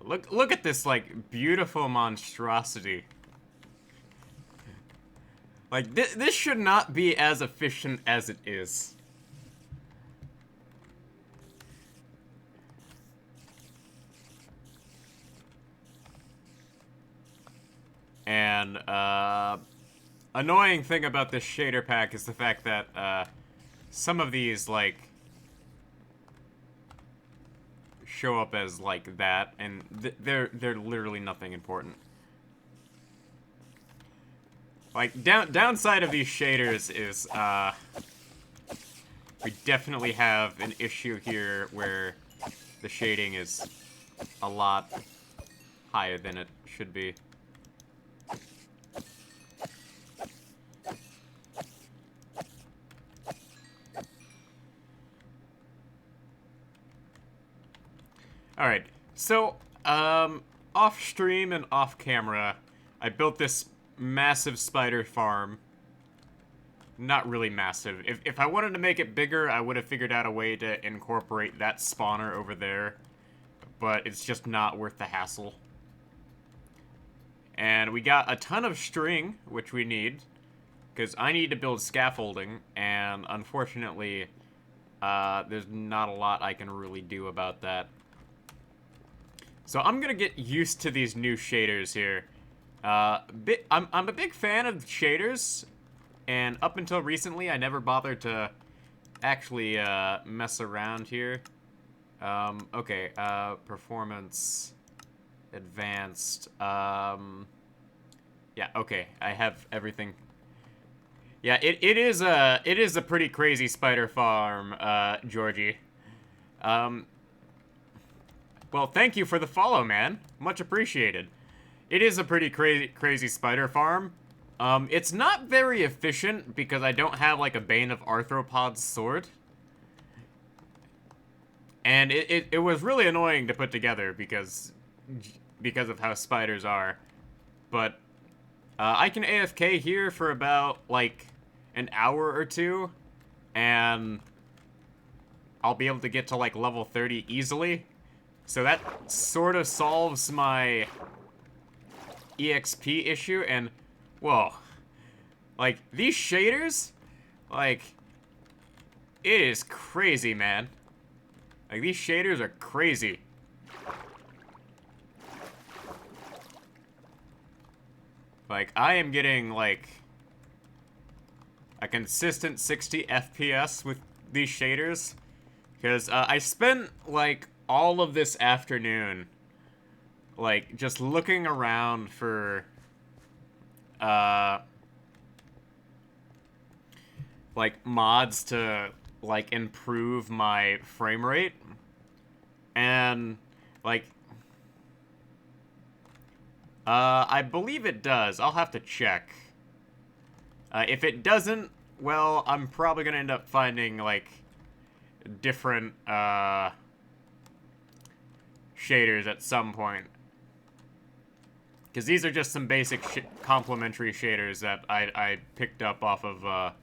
Look at this, like, beautiful monstrosity. Like, this should not be as efficient as it is. And, annoying thing about this shader pack is the fact that, some of these, like, show up as, like, that, and they're literally nothing important. Like, downside of these shaders is, we definitely have an issue here where the shading is a lot higher than it should be. Alright, so, off stream and off camera, I built this massive spider farm. Not really massive. If I wanted to make it bigger, I would have figured out a way to incorporate that spawner over there. But it's just not worth the hassle. And we got a ton of string, which we need. Because I need to build scaffolding, and unfortunately, there's not a lot I can really do about that. So I'm gonna get used to these new shaders here. I'm a big fan of shaders, and up until recently, I never bothered to actually mess around here. Okay, performance, advanced. Yeah, okay, I have everything. Yeah, it is a pretty crazy spider farm, Georgie. Well, thank you for the follow, man. Much appreciated. It is a pretty crazy spider farm. It's not very efficient because I don't have, like, a Bane of Arthropods sword. And it was really annoying to put together because of how spiders are. But, I can AFK here for about, like, an hour or two. And I'll be able to get to, like, level 30 easily. So that sort of solves my EXP issue, and, whoa. Like, these shaders, like, it is crazy, man. Like, these shaders are crazy. Like, I am getting, like, a consistent 60 FPS with these shaders. Because, I spent, like, all of this afternoon, like, just looking around for, like, mods to, like, improve my frame rate. And, like, I believe it does. I'll have to check. If it doesn't, well, I'm probably gonna end up finding, like, different, shaders at some point. Because these are just some basic complementary shaders that I picked up off of,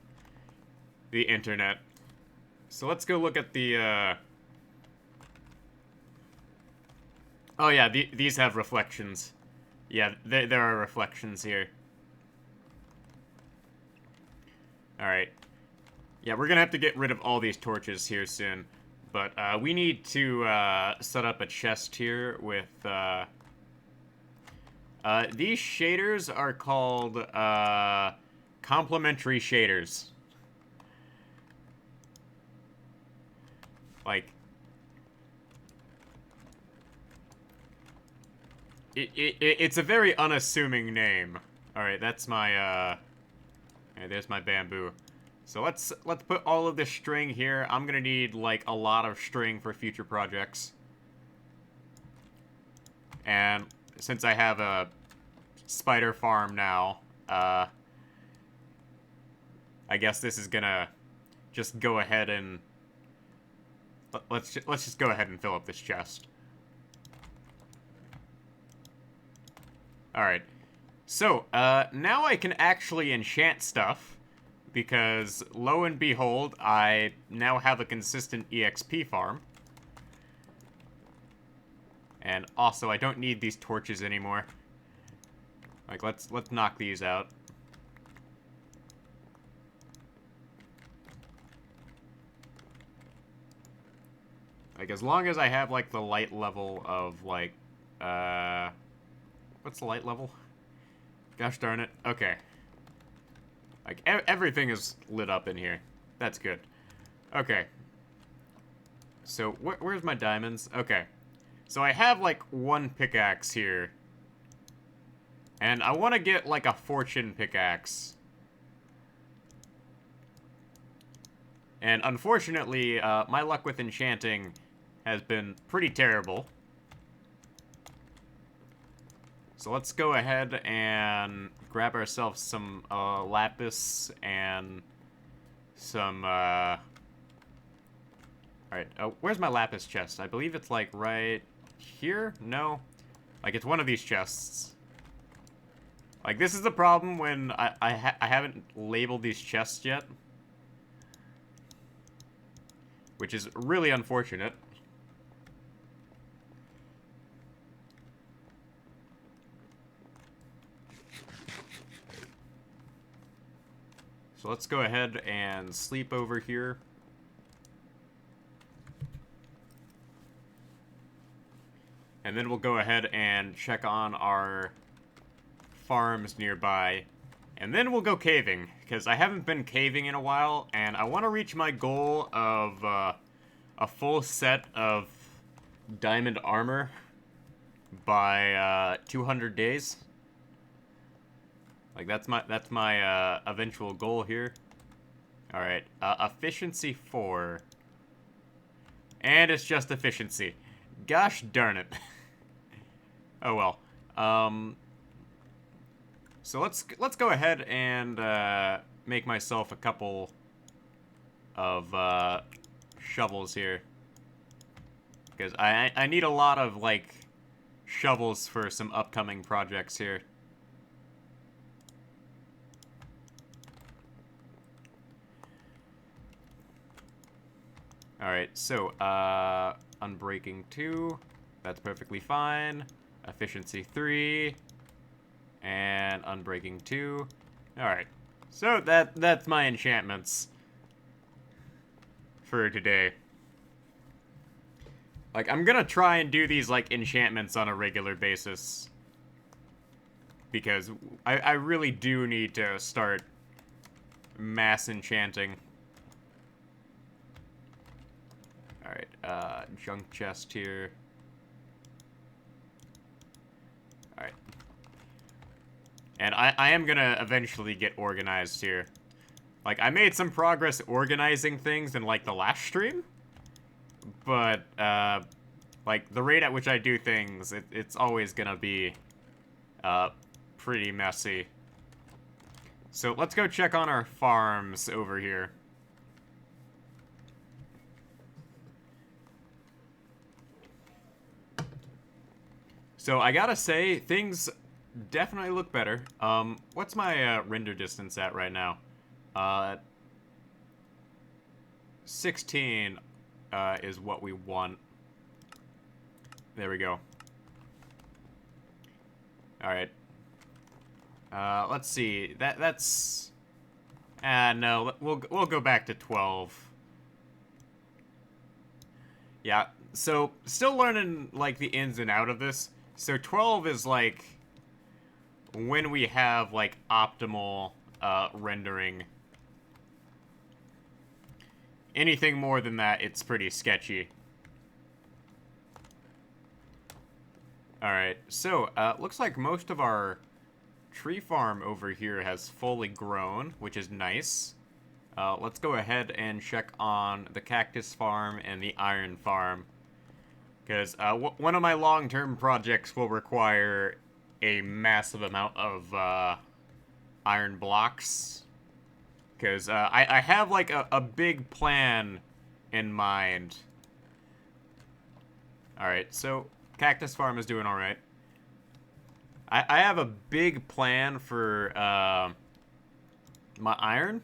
the internet. So let's go look at the, oh yeah, these have reflections. Yeah, there are reflections here. Alright. Yeah, we're gonna have to get rid of all these torches here soon. But, we need to, set up a chest here with, these shaders are called, complementary shaders. Like, it's a very unassuming name. Alright, that's my, okay, there's my bamboo. So let's put all of this string here. I'm gonna need, like, a lot of string for future projects. And since I have a spider farm now, I guess this is gonna just go ahead and let's just go ahead and fill up this chest. All right. So, now I can actually enchant stuff. Because, lo and behold, I now have a consistent EXP farm. And also, I don't need these torches anymore. Like, let's knock these out. Like, as long as I have, like, the light level of, like, what's the light level? Gosh darn it. Okay. Like, everything is lit up in here. That's good. Okay. So, where's my diamonds? Okay. So I have, like, one pickaxe here. And I want to get, like, a fortune pickaxe. And unfortunately, my luck with enchanting has been pretty terrible. So let's go ahead and grab ourselves some lapis and some... Alright, where's my lapis chest? I believe it's, like, right here? No? Like, it's one of these chests. Like, this is the problem when I haven't labeled these chests yet. Which is really unfortunate. So let's go ahead and sleep over here. And then we'll go ahead and check on our farms nearby. And then we'll go caving, because I haven't been caving in a while, and I want to reach my goal of a full set of diamond armor by 200 days. Like, that's my eventual goal here. Alright, efficiency 4. And it's just efficiency. Gosh darn it. Oh well. So let's go ahead and make myself a couple of shovels here. Because I need a lot of, like, shovels for some upcoming projects here. Alright, so, Unbreaking 2, that's perfectly fine. Efficiency 3, and Unbreaking 2. Alright, so that's my enchantments for today. Like, I'm gonna try and do these, like, enchantments on a regular basis. Because I really do need to start mass enchanting. Alright, junk chest here. Alright. And I am gonna eventually get organized here. Like, I made some progress organizing things in, like, the last stream. But, like, the rate at which I do things, it's always gonna be, pretty messy. So, let's go check on our farms over here. So, I gotta say, things definitely look better. What's my, render distance at right now? 16, is what we want. There we go. Alright. Let's see. That's... no, we'll go back to 12. Yeah, so, still learning, like, the ins and out of this. So 12 is, like, when we have, like, optimal, rendering. Anything more than that, it's pretty sketchy. Alright, so, looks like most of our tree farm over here has fully grown, which is nice. Let's go ahead and check on the cactus farm and the iron farm. Because one of my long-term projects will require a massive amount of iron blocks. Because I have, like, a big plan in mind. Alright, so cactus farm is doing alright. I have a big plan for my iron.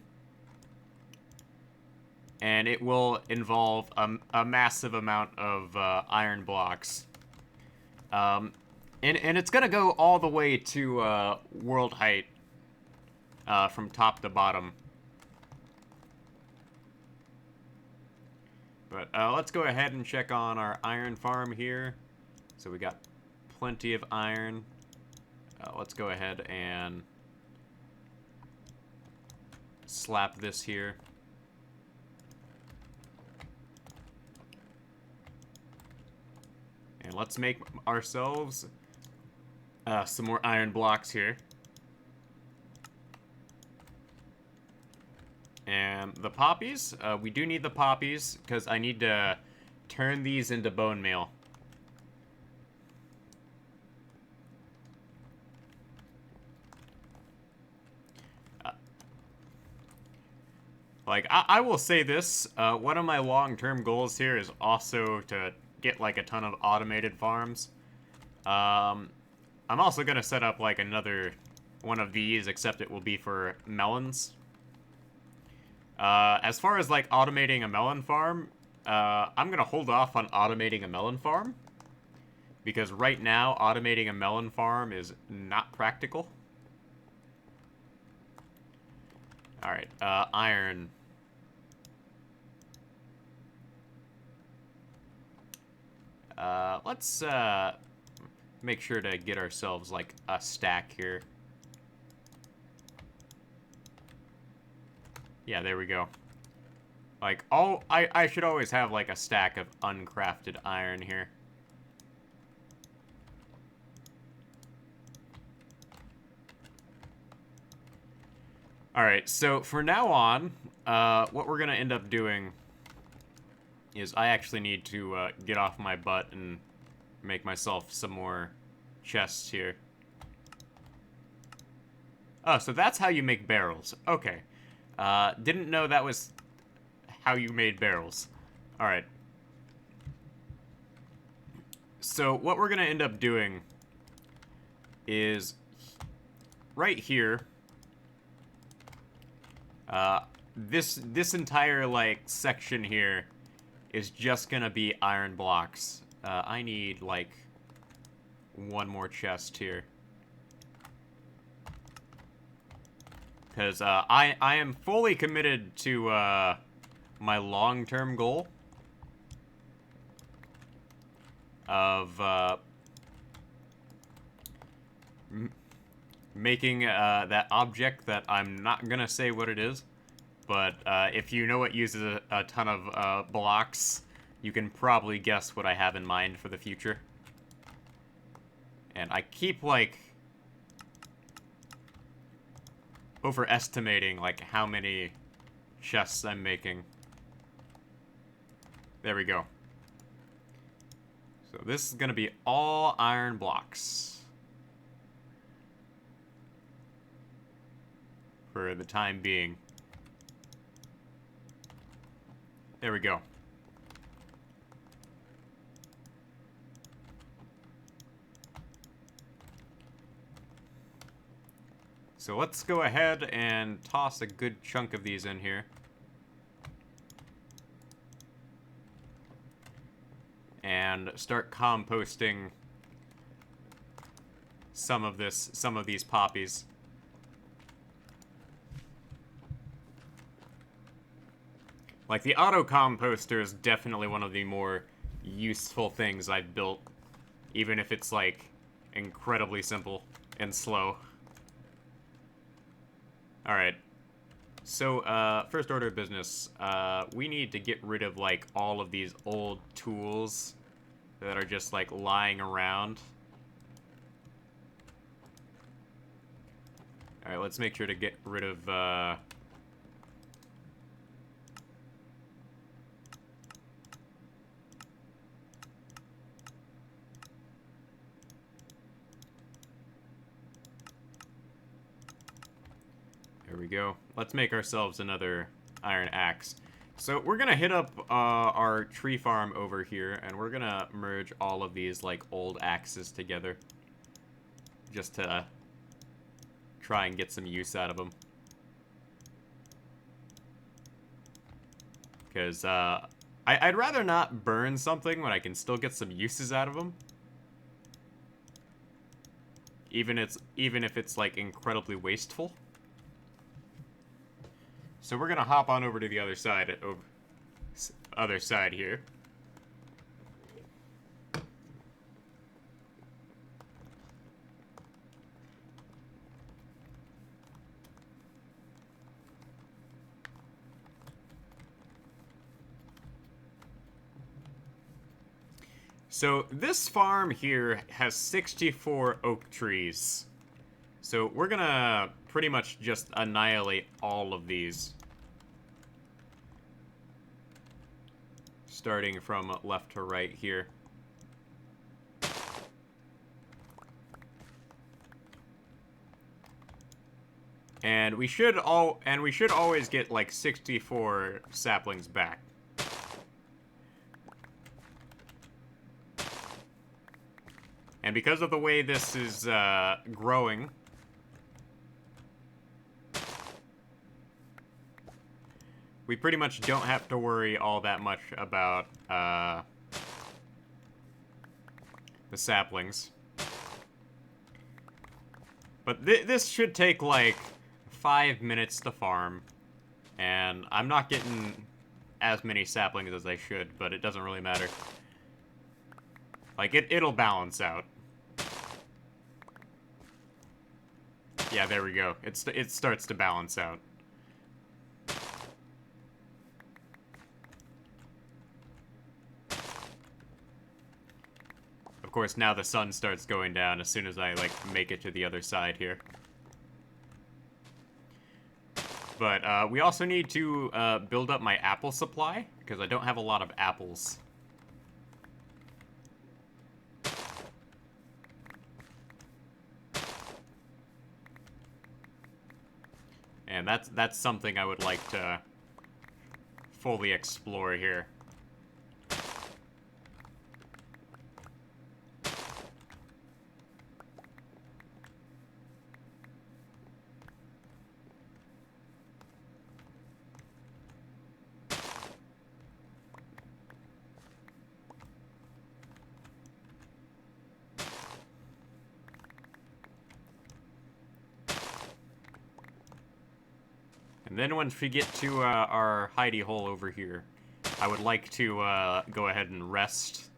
And it will involve a massive amount of iron blocks. And it's gonna go all the way to world height, from top to bottom. But let's go ahead and check on our iron farm here. So we got plenty of iron. Let's go ahead and slap this here. And let's make ourselves some more iron blocks here. And the poppies, we do need the poppies because I need to turn these into bone meal. Like, I will say this, one of my long-term goals here is also to get, like, a ton of automated farms. I'm also going to set up, like, another one of these, except it will be for melons. As far as, like, automating a melon farm, I'm going to hold off on automating a melon farm. Because right now, automating a melon farm is not practical. Alright, iron. Let's, make sure to get ourselves, like, a stack here. Yeah, there we go. Like, I should always have, like, a stack of uncrafted iron here. Alright, so for now on, what we're gonna end up doing is I actually need to get off my butt and make myself some more chests here. Oh, so that's how you make barrels. Okay. Didn't know that was how you made barrels. Alright. So what we're gonna end up doing is right here, this entire, like, section here is just gonna be iron blocks. I need, like, one more chest here. Because, I am fully committed to, my long-term goal of, making, that object that I'm not gonna say what it is. But, if you know it uses a ton of, blocks, you can probably guess what I have in mind for the future. And I keep, like, overestimating, like, how many chests I'm making. There we go. So this is gonna be all iron blocks. For the time being. There we go. So let's go ahead and toss a good chunk of these in here. And start composting some of these poppies. Like, the auto composter is definitely one of the more useful things I've built, even if it's, like, incredibly simple and slow. Alright. So, first order of business. We need to get rid of, like, all of these old tools that are just, like, lying around. Alright, let's make sure to get rid of, There we go. Let's make ourselves another iron axe. So we're gonna hit up our tree farm over here, and we're gonna merge all of these, like, old axes together. Just to try and get some use out of them. Because, I'd rather not burn something when I can still get some uses out of them. even if it's like incredibly wasteful. So we're gonna hop on over to the other side here. So this farm here has 64 oak trees. So we're gonna pretty much just annihilate all of these. Starting from left to right here. And we should always get like 64 saplings back. And because of the way this is growing, we pretty much don't have to worry all that much about the saplings. But this should take like 5 minutes to farm, and I'm not getting as many saplings as I should, but it doesn't really matter. Like, it'll balance out. Yeah, there we go. It starts to balance out. Of course, now the sun starts going down as soon as I, like, make it to the other side here. But, we also need to, build up my apple supply, because I don't have a lot of apples. And that's something I would like to fully explore here. And then once we get to our hidey hole over here, I would like to go ahead and rest.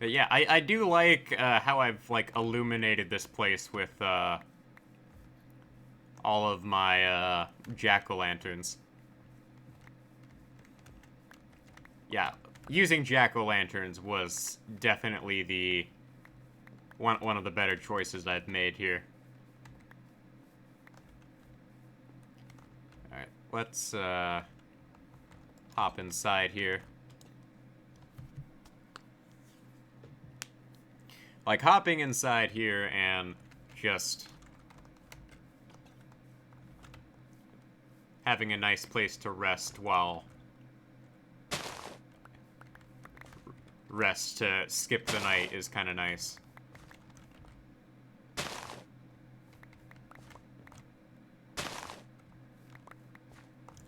But yeah, I do like how I've like illuminated this place with all of my jack-o'-lanterns. Yeah, using jack-o'-lanterns was definitely the one of the better choices I've made here. Alright, let's hop inside here. Like, hopping inside here and just having a nice place to rest while to skip the night is kind of nice.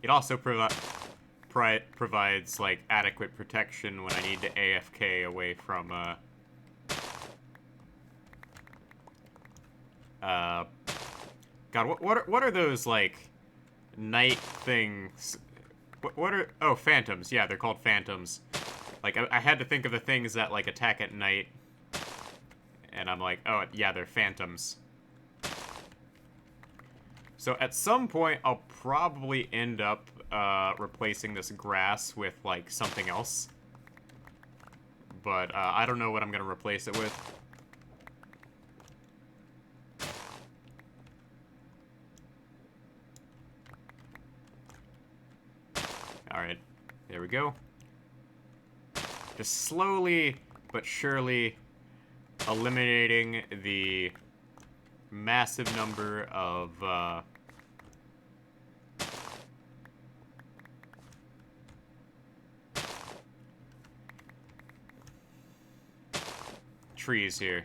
It also provides like adequate protection when I need to AFK away from God, what are those like night things? What are phantoms? Yeah, they're called phantoms. Like, I had to think of the things that, like, attack at night. And I'm like, oh, yeah, they're phantoms. So at some point, I'll probably end up replacing this grass with, like, something else. But I don't know what I'm going to replace it with. Alright, there we go. Just slowly but surely eliminating the massive number of trees here.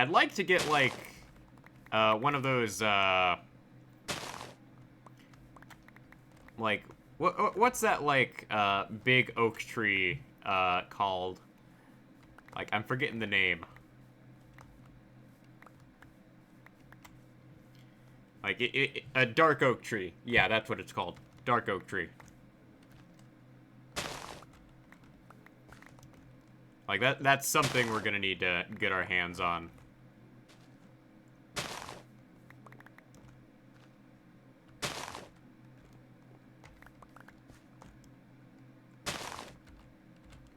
I'd like to get, like, one of those, like, what's that, like, big oak tree, called? Like, I'm forgetting the name. Like, a dark oak tree. Yeah, that's what it's called. Dark oak tree. Like, that's something we're gonna need to get our hands on.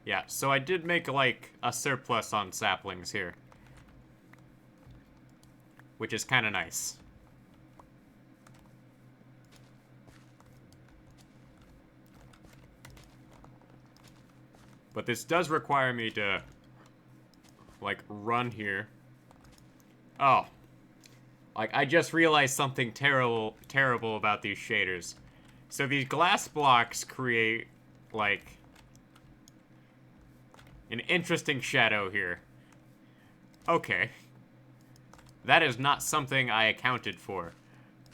Yeah, so I did make, like, a surplus on saplings here. Which is kind of nice. But this does require me to, like, run here. Oh. Like, I just realized something terrible about these shaders. So these glass blocks create, like, an interesting shadow here. Okay. That is not something I accounted for.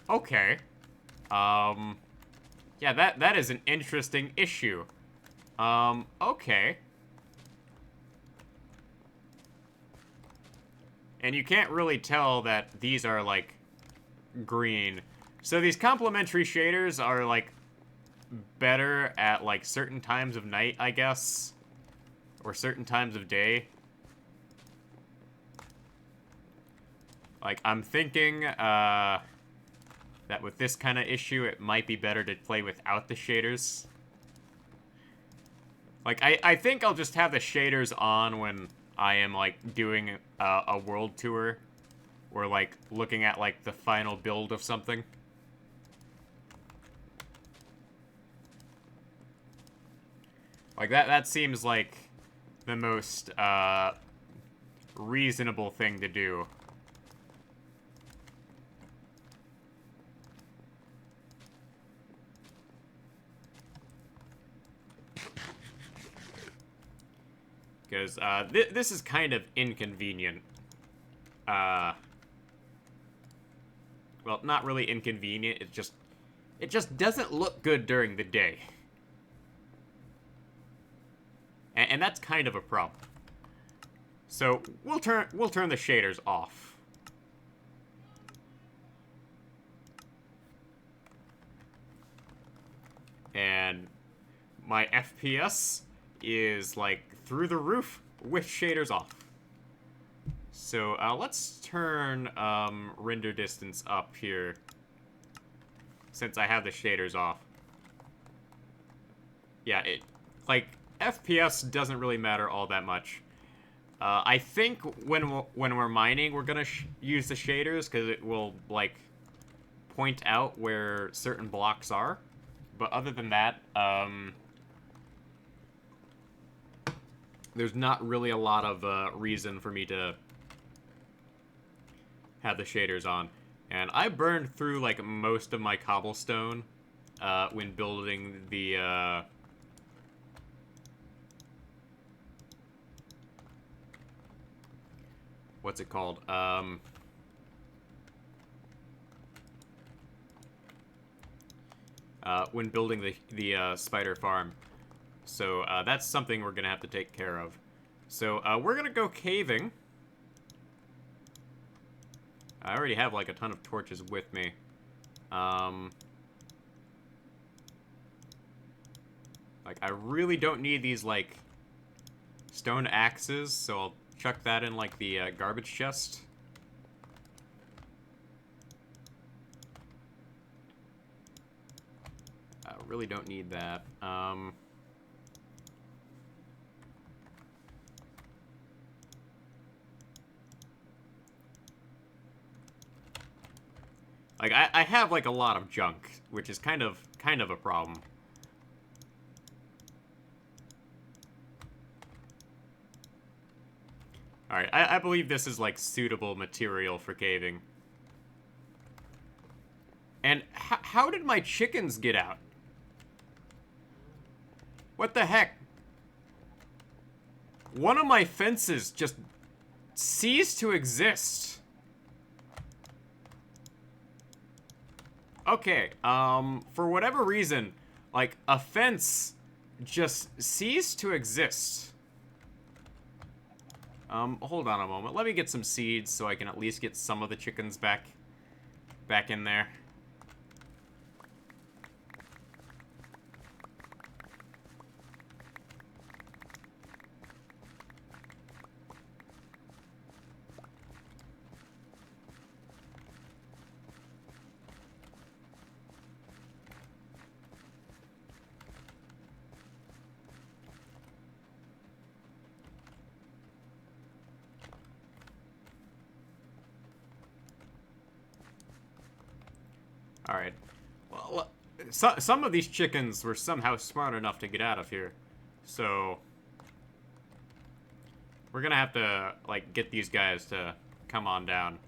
Okay. Yeah, that is an interesting issue. Okay. And you can't really tell that these are, like, green. So these complementary shaders are, like, better at, like, certain times of night, I guess. Or certain times of day. Like, I'm thinking, that with this kind of issue, it might be better to play without the shaders. Like, I think I'll just have the shaders on when I am, like, doing a world tour. Or, like, looking at, like, the final build of something. Like, that seems like the most, reasonable thing to do. Because, this is kind of inconvenient. Well, not really inconvenient, it just doesn't look good during the day. And that's kind of a problem. So, we'll turn the shaders off. And my FPS is, like, through the roof with shaders off. So, let's turn, render distance up here. Since I have the shaders off. Yeah, like, FPS doesn't really matter all that much. I think when we're mining, we're gonna use the shaders, because it will, like, point out where certain blocks are. But other than that, there's not really a lot of reason for me to have the shaders on. And I burned through, like, most of my cobblestone when building the, what's it called? When building the spider farm. So, that's something we're gonna have to take care of. So, we're gonna go caving. I already have, like, a ton of torches with me. Like, I really don't need these, like, stone axes, so I'll chuck that in, like, the garbage chest. I really don't need that. Like, I have, like, a lot of junk, which is kind of a problem. Alright, I believe this is, like, suitable material for caving. And how did my chickens get out? What the heck? One of my fences just cease to exist. Okay, for whatever reason, like, a fence just ceased to exist. Hold on a moment. Let me get some seeds so I can at least get some of the chickens back in there. Alright. Well, some of these chickens were somehow smart enough to get out of here. So, we're gonna have to, like, get these guys to come on down.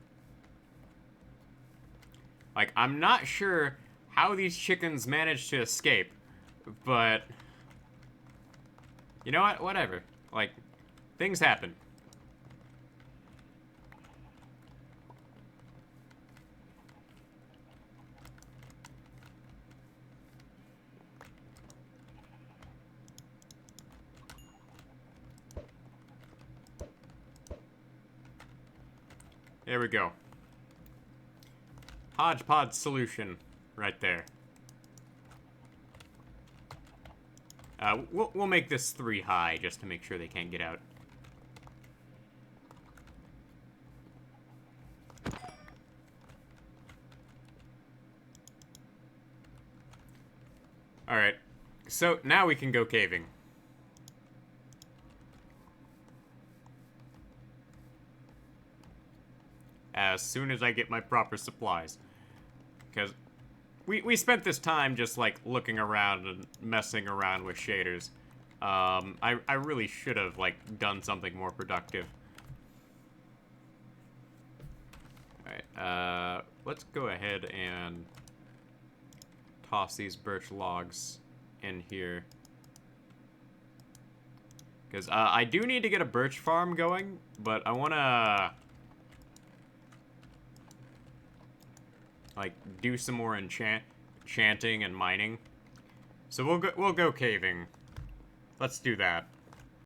Like, I'm not sure how these chickens managed to escape, but... You know what? Whatever. Like, things happen. There we go. Hodgepodge solution right there. We'll make this 3 high just to make sure they can't get out. Alright. So, now we can go caving. As soon as I get my proper supplies. Because we spent this time just, like, looking around and messing around with shaders. I really should have, like, done something more productive. Alright, let's go ahead and toss these birch logs in here. Because I do need to get a birch farm going, but I want to... like, do some more enchanting and mining. So we'll go caving. Let's do that.